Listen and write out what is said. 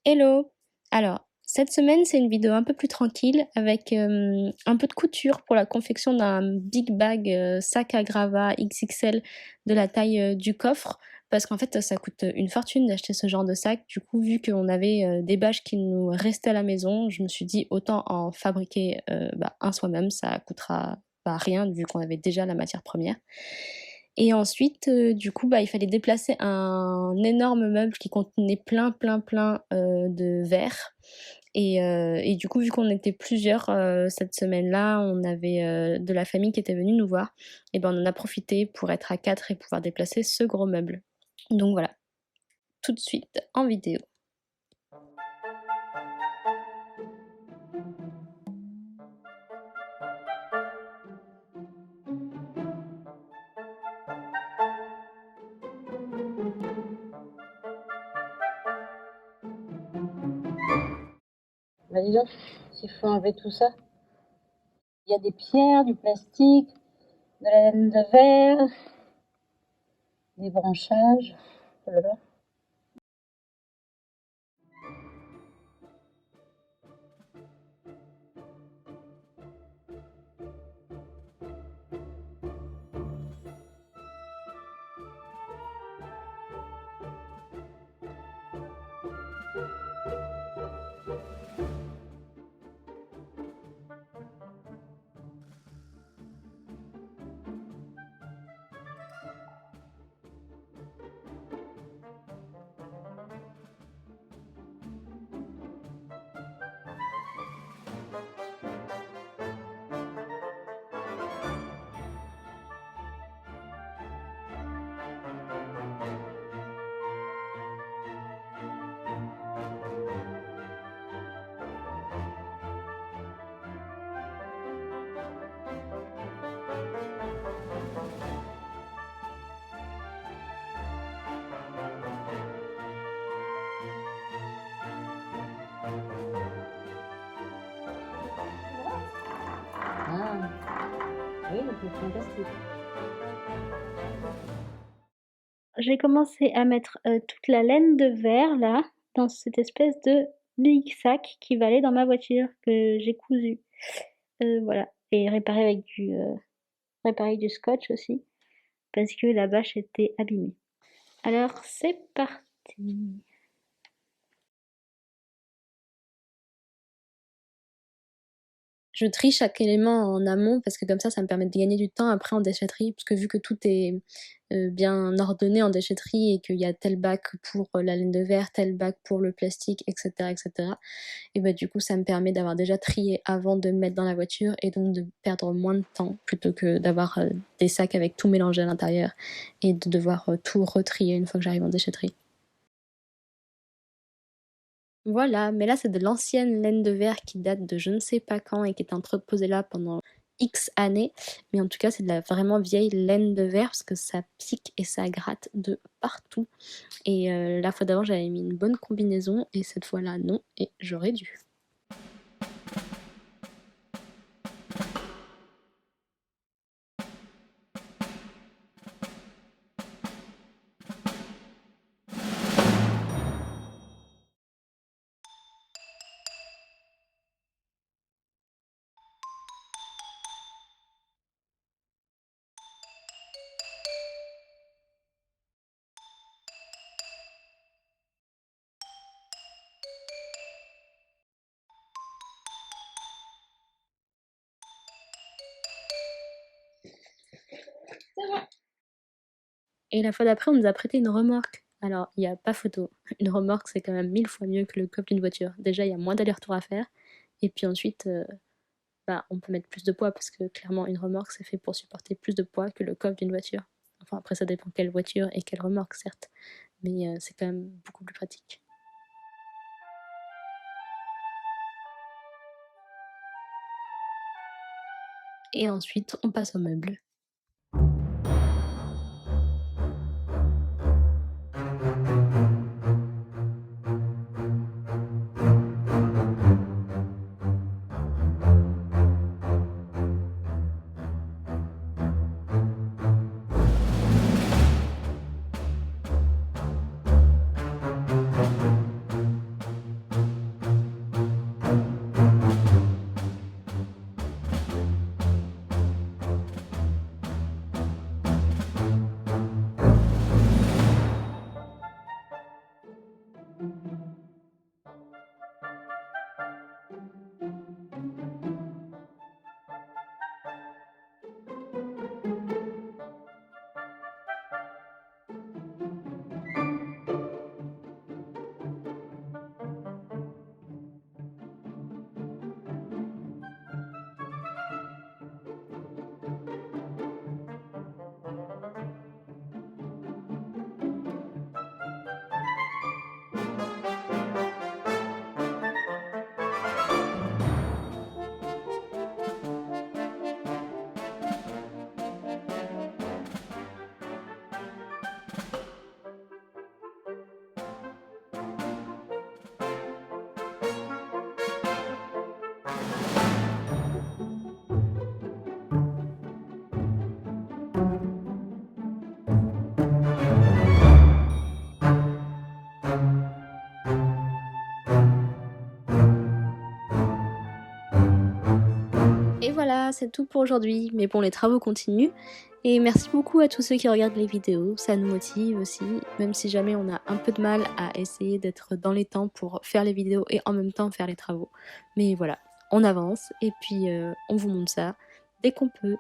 Hello! Alors, cette semaine, c'est une vidéo un peu plus tranquille avec un peu de couture pour la confection d'un big bag sac à gravat XXL de la taille du coffre. Parce qu'en fait, ça coûte une fortune d'acheter ce genre de sac. Du coup, vu qu'on avait des bâches qui nous restaient à la maison, je me suis dit autant en fabriquer un soi-même, ça coûtera pas rien vu qu'on avait déjà la matière première. Et ensuite, du coup, il fallait déplacer un énorme meuble qui contenait plein de verres. Et du coup, vu qu'on était plusieurs cette semaine-là, on avait de la famille qui était venue nous voir. Et ben, on en a profité pour être à 4 et pouvoir déplacer ce gros meuble. Donc voilà, tout de suite en vidéo. Bah dis donc, s'il faut enlever tout ça. Il y a des pierres, du plastique, de la laine de verre, des branchages. Oh là là. Ah, oui, c'est fantastique. J'ai commencé à mettre toute la laine de verre là, dans cette espèce de big sac qui va aller dans ma voiture que j'ai cousu. Voilà, et réparé avec du scotch aussi, parce que la bâche était abîmée. Alors c'est parti. Je trie chaque élément en amont parce que comme ça me permet de gagner du temps après en déchetterie, parce que vu que tout est bien ordonné en déchetterie et qu'il y a tel bac pour la laine de verre, tel bac pour le plastique, etc., etc. Et bah du coup ça me permet d'avoir déjà trié avant de me mettre dans la voiture et donc de perdre moins de temps plutôt que d'avoir des sacs avec tout mélangé à l'intérieur et de devoir tout retrier une fois que j'arrive en déchetterie. Voilà, mais là c'est de l'ancienne laine de verre qui date de je ne sais pas quand et qui est entreposée là pendant X années. Mais en tout cas, c'est de la vraiment vieille laine de verre parce que ça pique et ça gratte de partout. Et la fois d'avant, j'avais mis une bonne combinaison et cette fois-là, non. Et j'aurais dû. Et la fois d'après, on nous a prêté une remorque. Alors, il n'y a pas photo. Une remorque, c'est quand même 1000 fois mieux que le coffre d'une voiture. Déjà, il y a moins d'aller-retour à faire. Et puis ensuite, on peut mettre plus de poids parce que clairement, une remorque, c'est fait pour supporter plus de poids que le coffre d'une voiture. Enfin, après, ça dépend quelle voiture et quelle remorque, certes. Mais c'est quand même beaucoup plus pratique. Et ensuite, on passe au meuble. Et voilà, c'est tout pour aujourd'hui. Mais bon, les travaux continuent. Et merci beaucoup à tous ceux qui regardent les vidéos, ça nous motive aussi, même si jamais on a un peu de mal à essayer d'être dans les temps pour faire les vidéos et en même temps faire les travaux. Mais voilà, on avance et puis on vous montre ça dès qu'on peut.